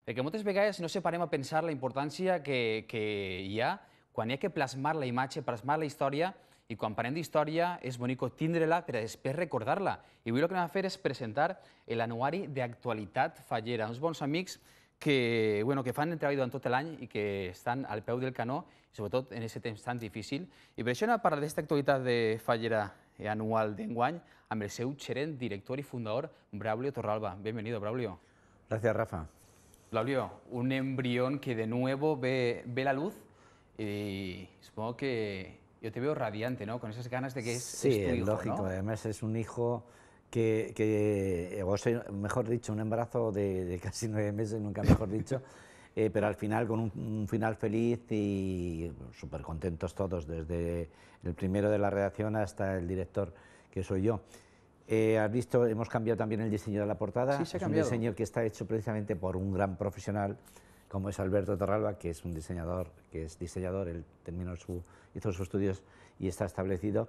Que moltes vegades no se parem a pensar la importància que hi ha quan hi ha que plasmar la imatge, plasmar la història, i quan parlem d'història és bonic tindre-la per a després recordar-la. I avui el que anem a fer és presentar l'anuari d'actualitat fallera, uns bons amics que fan el treball durant tot l'any i que estan al peu del canó, sobretot en aquest temps tan difícil. I per això anem a parlar d'aquesta actualitat de fallera anual d'enguany amb el seu gerent, director i fundador, Braulio Torralba. Bienvenido, Braulio. Gracias, Rafa. Braulio, un embrión que de nuevo ve la luz y supongo que yo te veo radiante, ¿no? Con esas ganas de que es tu hijo, lógico. ¿no? Además es un hijo mejor dicho, un embarazo de casi 9 meses, nunca mejor dicho, pero al final con un final feliz y súper contentos todos, desde el primero de la redacción hasta el director, que soy yo. Has visto, hemos cambiado también el diseño de la portada. Sí, se ha es un cambiado. diseño que está hecho precisamente por un gran profesional, como es Alberto Torralba, que es un diseñador, él hizo sus estudios y está establecido.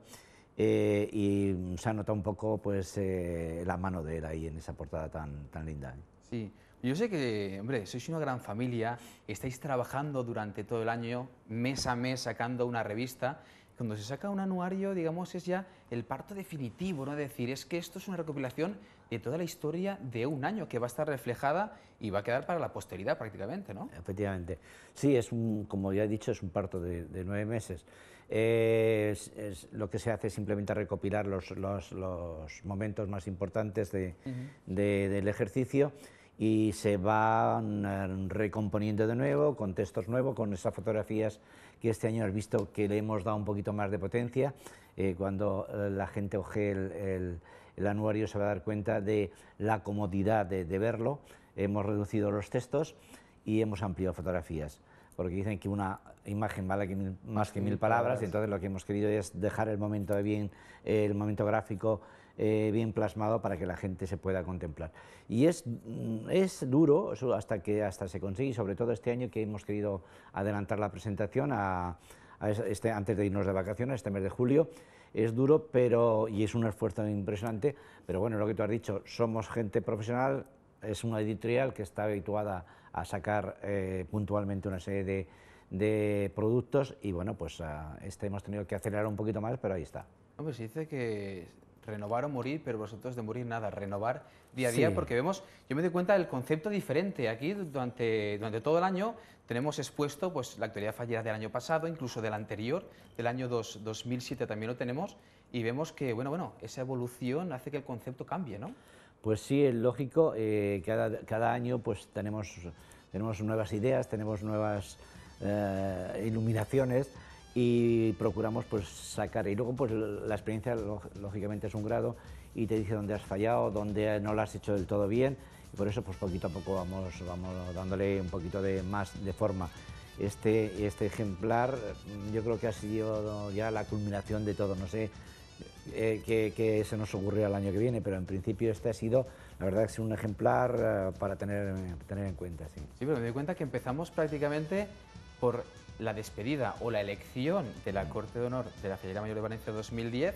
Y se ha notado un poco pues, la mano de él ahí en esa portada tan linda. Sí, yo sé que, hombre, sois una gran familia, estáis trabajando durante todo el año, mes a mes, sacando una revista. Cuando se saca un anuario, digamos, es ya el parto definitivo, ¿no? Es decir, es que esto es una recopilación de toda la historia de un año que va a estar reflejada y va a quedar para la posteridad prácticamente, ¿no? Efectivamente. Sí, como ya he dicho, es un parto de 9 meses. Lo que se hace es simplemente recopilar los momentos más importantes del ejercicio y se van recomponiendo de nuevo, con textos nuevos, con esas fotografías que este año has visto que le hemos dado un poquito más de potencia. Cuando la gente ojee el anuario se va a dar cuenta de la comodidad de verlo. Hemos reducido los textos y hemos ampliado fotografías, porque dicen que una imagen vale más que 1000 palabras, y entonces lo que hemos querido es dejar el momento gráfico bien plasmado para que la gente se pueda contemplar. Y es duro hasta se consigue, y sobre todo este año que hemos querido adelantar la presentación antes de irnos de vacaciones, este mes de julio. Es duro, y es un esfuerzo impresionante, pero bueno, lo que tú has dicho, somos gente profesional, es una editorial que está habituada a sacar puntualmente una serie de productos, y bueno, pues hemos tenido que acelerar un poquito más, pero ahí está. Hombre, se dice que renovar o morir, pero vosotros de morir nada, renovar día a día, porque vemos, yo me doy cuenta del concepto diferente. Aquí durante todo el año tenemos expuesto pues, la actualidad fallera del año pasado, incluso del anterior, del año 2007 también lo tenemos, y vemos que bueno, esa evolución hace que el concepto cambie, ¿no? Pues sí, es lógico, cada año pues tenemos nuevas ideas, tenemos nuevas iluminaciones, y procuramos pues sacar, y luego pues la experiencia lógicamente es un grado y te dice dónde has fallado, dónde no lo has hecho del todo bien, y por eso pues poquito a poco vamos dándole un poquito más de forma. Este ejemplar yo creo que ha sido ya la culminación de todo, no sé qué se nos ocurrirá el año que viene, pero en principio este ha sido, la verdad, que es un ejemplar para tener en cuenta. Sí, pero me doy cuenta que empezamos prácticamente por la despedida o la elección de la Corte de Honor de la Fallera Mayor de Valencia 2010,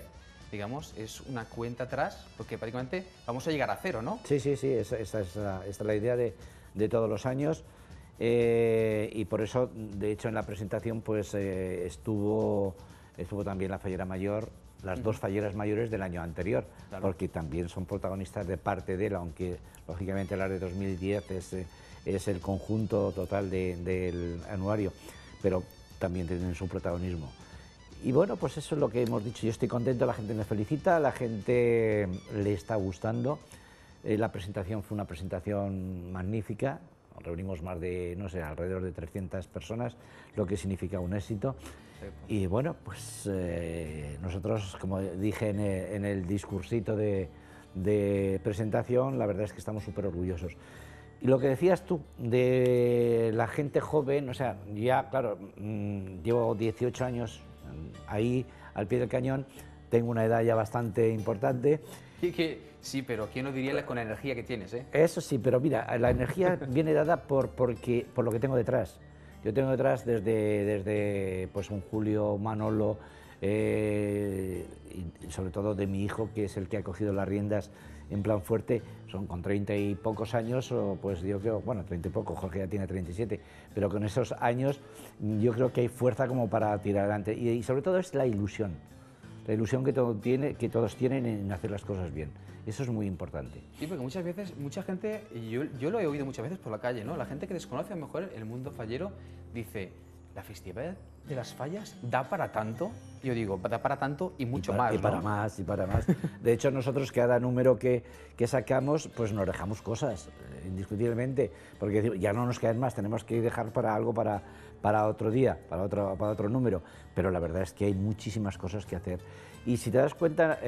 digamos, es una cuenta atrás, porque prácticamente vamos a llegar a cero, ¿no? Sí, esta es la idea de todos los años, y por eso, de hecho, en la presentación pues estuvo también la Fallera Mayor, las dos falleras mayores del año anterior, claro, porque también son protagonistas de parte de él, aunque lógicamente las de 2010 es el conjunto total del anuario, pero también tienen su protagonismo. Y bueno, pues eso es lo que hemos dicho. Yo estoy contento, la gente me felicita, la gente le está gustando. La presentación fue una presentación magnífica, reunimos más de, no sé, alrededor de 300 personas, lo que significa un éxito. Y bueno, pues nosotros, como dije en el discursito de presentación, la verdad es que estamos súper orgullosos. Y lo que decías tú de la gente joven, o sea, ya, claro, llevo 18 años ahí al pie del cañón, tengo una edad ya bastante importante. Sí, pero ¿quién lo diría con la energía que tienes, eh? Eso sí, pero mira, la energía viene dada por lo que tengo detrás. Yo tengo detrás desde pues un Julio, Manolo, y sobre todo de mi hijo, que es el que ha cogido las riendas en plan fuerte, son con 30 y pocos años, o pues yo creo, bueno, 30 y poco, Jorge ya tiene 37, pero con esos años yo creo que hay fuerza como para tirar adelante, y sobre todo es la ilusión que, que todos tienen en hacer las cosas bien. Eso es muy importante. Sí, porque muchas veces, mucha gente, y yo lo he oído muchas veces por la calle, ¿no? La gente que desconoce a lo mejor el mundo fallero dice, ¿la Festividad de las Fallas da para tanto? Y yo digo, da para tanto y mucho más, Y para ¿no? más, y para más. De hecho, nosotros cada número que sacamos, pues nos dejamos cosas, indiscutiblemente, porque ya no nos quedan más, tenemos que dejar para algo para otro día, para otro número, pero la verdad es que hay muchísimas cosas que hacer. Y si te das cuenta,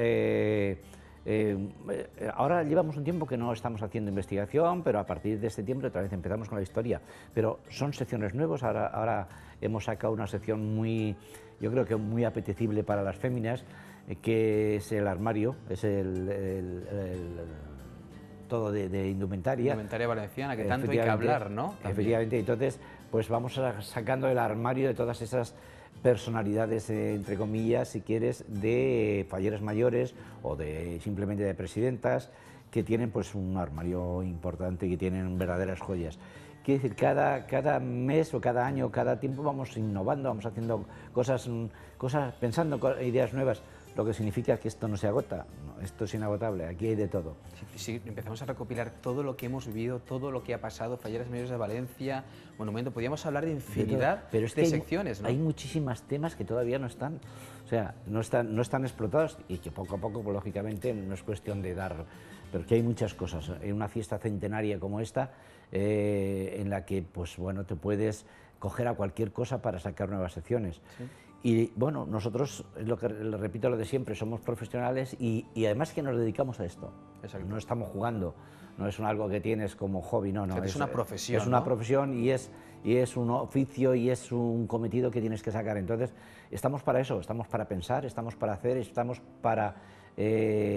ahora llevamos un tiempo que no estamos haciendo investigación, pero a partir de septiembre otra vez empezamos con la historia. Pero son secciones nuevas, ahora hemos sacado una sección muy, yo creo que muy apetecible para las féminas, que es el armario, es todo de indumentaria. Indumentaria valenciana, que tanto hay que hablar, ¿no? Efectivamente, entonces pues vamos sacando el armario de todas esas personalidades, entre comillas, si quieres, de falleras mayores o simplemente de presidentas, que tienen pues un armario importante y que tienen verdaderas joyas. Quiere decir, cada mes o cada año, cada tiempo vamos innovando, vamos haciendo cosas pensando ideas nuevas, lo que significa que esto no se agota, no, esto es inagotable, aquí hay de todo. Si empezamos a recopilar todo lo que hemos vivido, todo lo que ha pasado, Falleras Mayores de Valencia, Monumento, podríamos hablar de infinidad pero es que secciones, ¿no? Hay muchísimos temas que todavía no están, o sea, no están explotados, y que poco a poco, pues, lógicamente, no es cuestión de dar, pero que hay muchas cosas. En una fiesta centenaria como esta, en la que, pues bueno, te puedes coger a cualquier cosa para sacar nuevas secciones. Sí. Y bueno, nosotros, lo que le repito lo de siempre, somos profesionales y además que nos dedicamos a esto. Exacto. No estamos jugando, no es algo que tienes como hobby, no. Es una profesión. Es una profesión y es un oficio y es un cometido que tienes que sacar. Entonces, estamos para eso, estamos para pensar, estamos para hacer, estamos para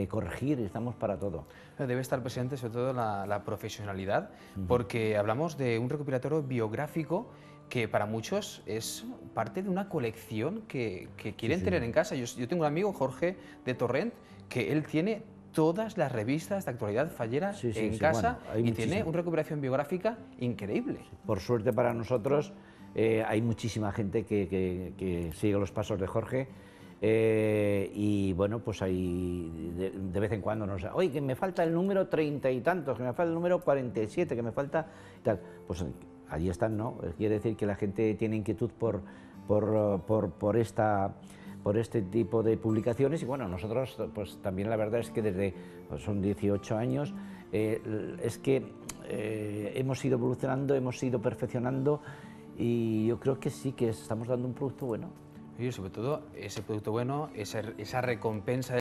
corregir, estamos para todo. Debe estar presente sobre todo la profesionalidad, porque hablamos de un recopilatorio biográfico que para muchos es parte de una colección que quieren tener en casa. Yo tengo un amigo, Jorge de Torrent, que él tiene todas las revistas de actualidad fallera en casa, bueno, y tiene una recuperación biográfica increíble. Por suerte para nosotros hay muchísima gente que sigue los pasos de Jorge. Y bueno, pues ahí de vez en cuando nos dice, oye, que me falta el número 30 y tantos, que me falta el número 47, que me falta y tal. Pues allí están, ¿no? Quiere decir que la gente tiene inquietud por este tipo de publicaciones, y bueno, nosotros pues también la verdad es que desde, pues son 18 años, es que hemos ido evolucionando, hemos ido perfeccionando, y yo creo que sí que estamos dando un producto bueno. Y sobre todo ese producto bueno, esa recompensa